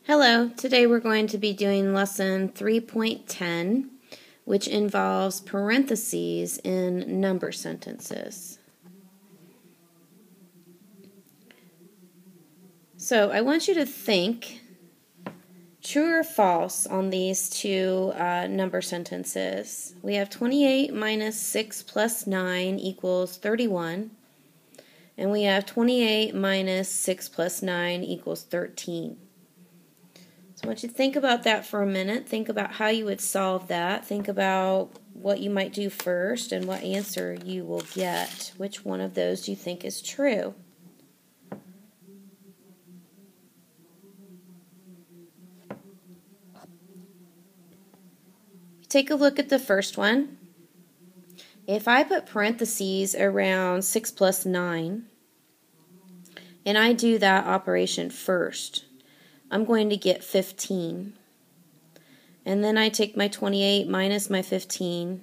Hello, today we're going to be doing lesson 3.10, which involves parentheses in number sentences. So I want you to think true or false on these two number sentences. We have 28 minus 6 plus 9 equals 31, and we have 28 minus 6 plus 9 equals 13. I want you to think about that for a minute. Think about how you would solve that. Think about what you might do first and what answer you will get. Which one of those do you think is true? Take a look at the first one. If I put parentheses around 6 plus 9, and I do that operation first, I'm going to get 15. And then I take my 28 minus my 15,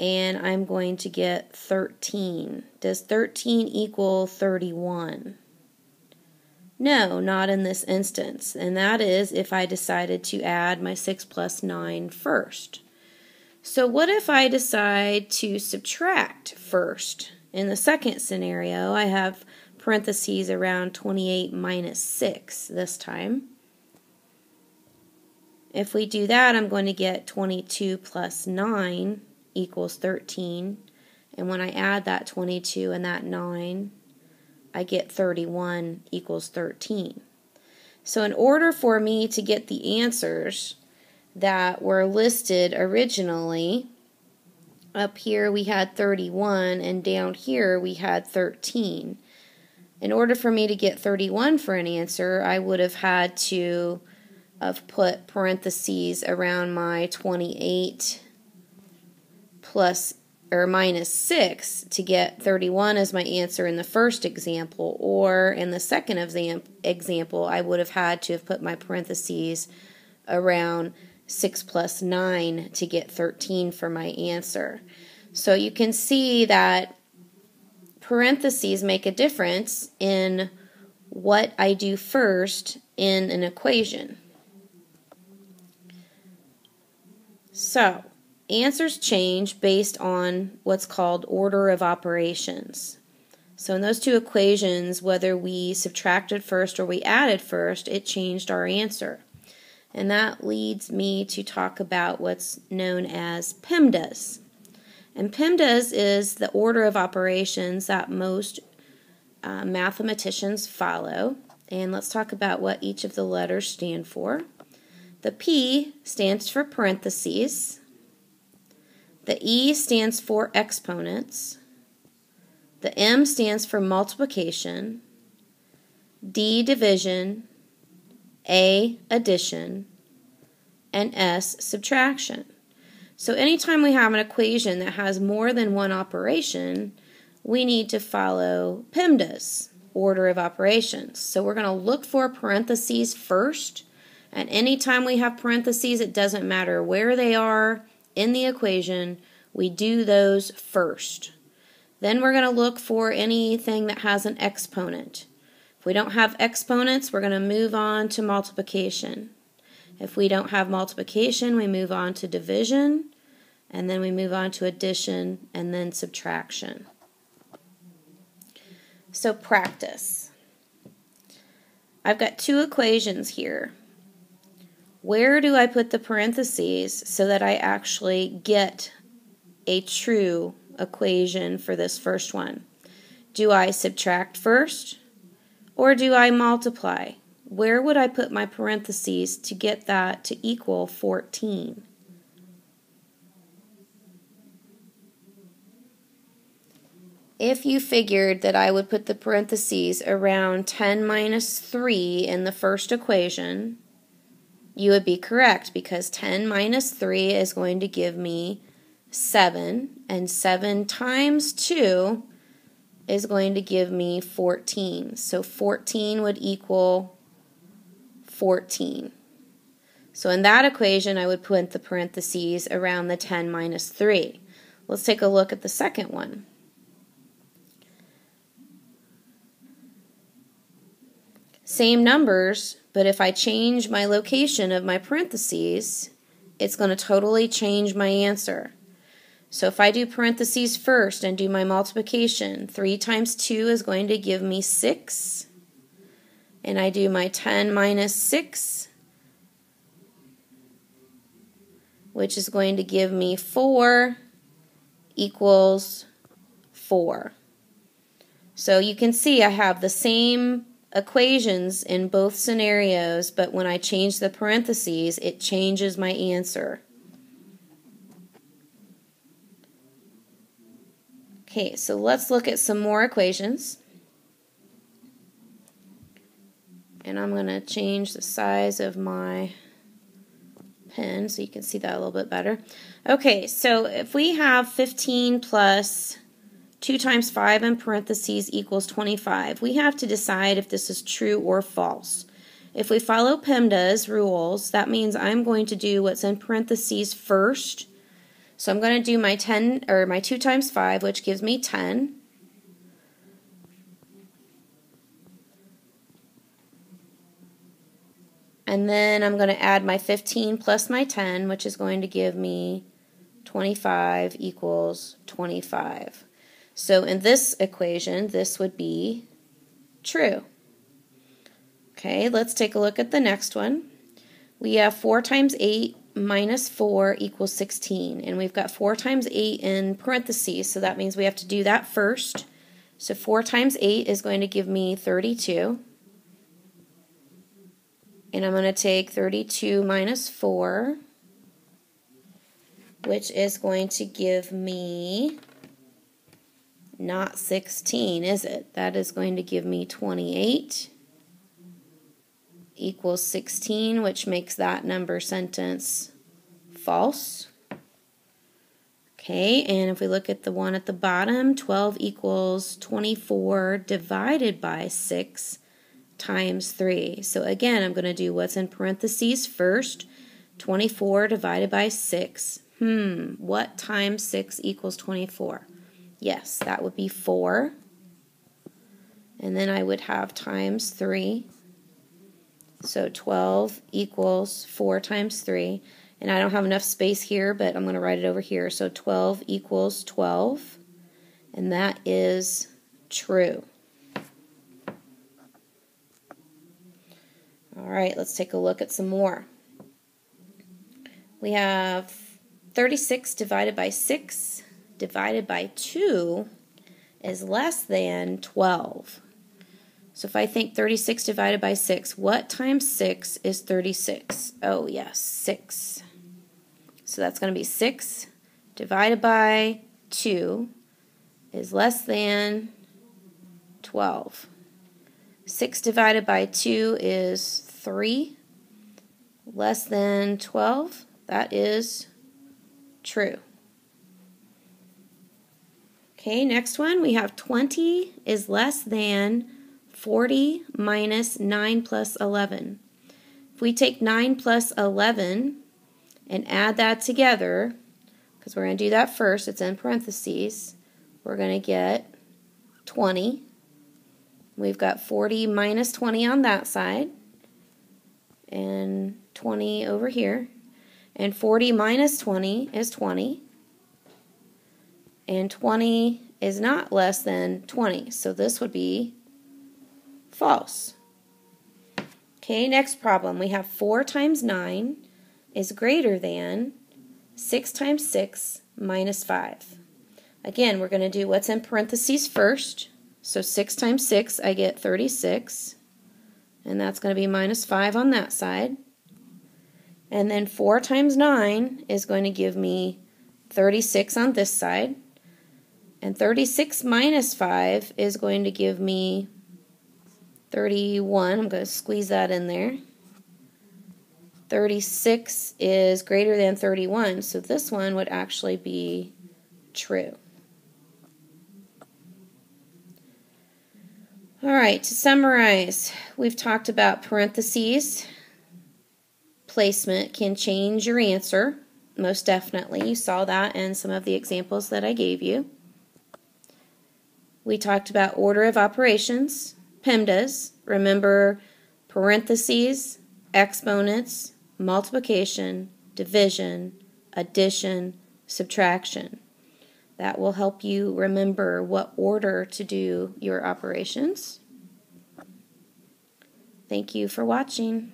and I'm going to get 13. Does 13 equal 31? No, not in this instance. And that is if I decided to add my 6 plus 9 first. So what if I decide to subtract first? In the second scenario, I have parentheses around 28 minus 6 this time. If we do that, I'm going to get 22 plus 9 equals 13. And when I add that 22 and that 9, I get 31 equals 13. So in order for me to get the answers that were listed originally, up here we had 31 and down here we had 13. In order for me to get 31 for an answer, I would have had to have put parentheses around my 28 plus or minus 6 to get 31 as my answer in the first example, or in the second example, I would have had to have put my parentheses around 6 plus 9 to get 13 for my answer. So you can see that parentheses make a difference in what I do first in an equation. So, answers change based on what's called order of operations. So in those two equations, whether we subtracted first or we added first, it changed our answer. And that leads me to talk about what's known as Pemdas. And Pemdas is the order of operations that most mathematicians follow. And let's talk about what each of the letters stand for. The P stands for parentheses. The E stands for exponents. The M stands for multiplication. D, division. A, addition. And S, subtraction. So anytime we have an equation that has more than one operation, we need to follow Pemdas, order of operations. So we're going to look for parentheses first, and anytime we have parentheses, it doesn't matter where they are in the equation, we do those first. Then we're going to look for anything that has an exponent. If we don't have exponents, we're going to move on to multiplication. If we don't have multiplication, we move on to division, and then we move on to addition, and then subtraction. So practice. I've got two equations here. Where do I put the parentheses so that I actually get a true equation for this first one? Do I subtract first, or do I multiply? Where would I put my parentheses to get that to equal 14? If you figured that I would put the parentheses around 10 minus 3 in the first equation, you would be correct, because 10 minus 3 is going to give me 7, and 7 times 2 is going to give me 14. So 14 would equal 14. So in that equation, I would put the parentheses around the 10 minus 3. Let's take a look at the second one. Same numbers, But if I change my location of my parentheses, it's going to totally change my answer. So if I do parentheses first and do my multiplication, 3 times 2 is going to give me 6. And I do my 10 minus 6, which is going to give me 4 equals 4. So you can see I have the same equations in both scenarios, but when I change the parentheses, it changes my answer. Okay, so let's look at some more equations. And I'm going to change the size of my pen so you can see that a little bit better. Okay, so if we have 15 plus 2 times 5 in parentheses equals 25, we have to decide if this is true or false. If we follow Pemdas rules, that means I'm going to do what's in parentheses first. So I'm going to do my 10 or my 2 times 5, which gives me 10. And then I'm going to add my 15 plus my 10, which is going to give me 25 equals 25. So in this equation, this would be true. Okay, let's take a look at the next one. We have 4 times 8 minus 4 equals 16. And we've got 4 times 8 in parentheses, so that means we have to do that first. So 4 times 8 is going to give me 32. And I'm going to take 32 minus 4, which is going to give me not 16, is it? That is going to give me 28 equals 16, which makes that number sentence false. Okay, and if we look at the one at the bottom, 12 equals 24 divided by 6 times 3. So again, I'm going to do what's in parentheses first. 24 divided by 6. What times 6 equals 24? Yes, that would be 4. And then I would have times 3. So 12 equals 4 times 3. And I don't have enough space here, but I'm going to write it over here. So 12 equals 12. And that is true. All right, let's take a look at some more. We have 36 divided by 6 divided by 2 is less than 12. So if I think 36 divided by 6, what times 6 is 36? Oh, yes, 6. So that's going to be 6 divided by 2 is less than 12. 6 divided by 2 is 3, less than 12. That is true. Okay, next one, we have 20 is less than 40 minus 9 plus 11. If we take 9 plus 11 and add that together, because we're going to do that first, it's in parentheses, we're going to get 20. We've got 40 minus 20 on that side, and 20 over here. And 40 minus 20 is 20. And 20 is not less than 20, so this would be false. Okay, next problem. We have 4 times 9 is greater than 6 times 6 minus 5. Again, we're going to do what's in parentheses first. So 6 times 6, I get 36. And that's going to be minus 5 on that side. And then 4 times 9 is going to give me 36 on this side. And 36 minus 5 is going to give me 31. I'm going to squeeze that in there. 36 is greater than 31, so this one would actually be true. All right, to summarize, we've talked about parentheses. Placement can change your answer, most definitely. You saw that in some of the examples that I gave you. We talked about order of operations, Pemdas. Remember, parentheses, exponents, multiplication, division, addition, subtraction. That will help you remember what order to do your operations. Thank you for watching.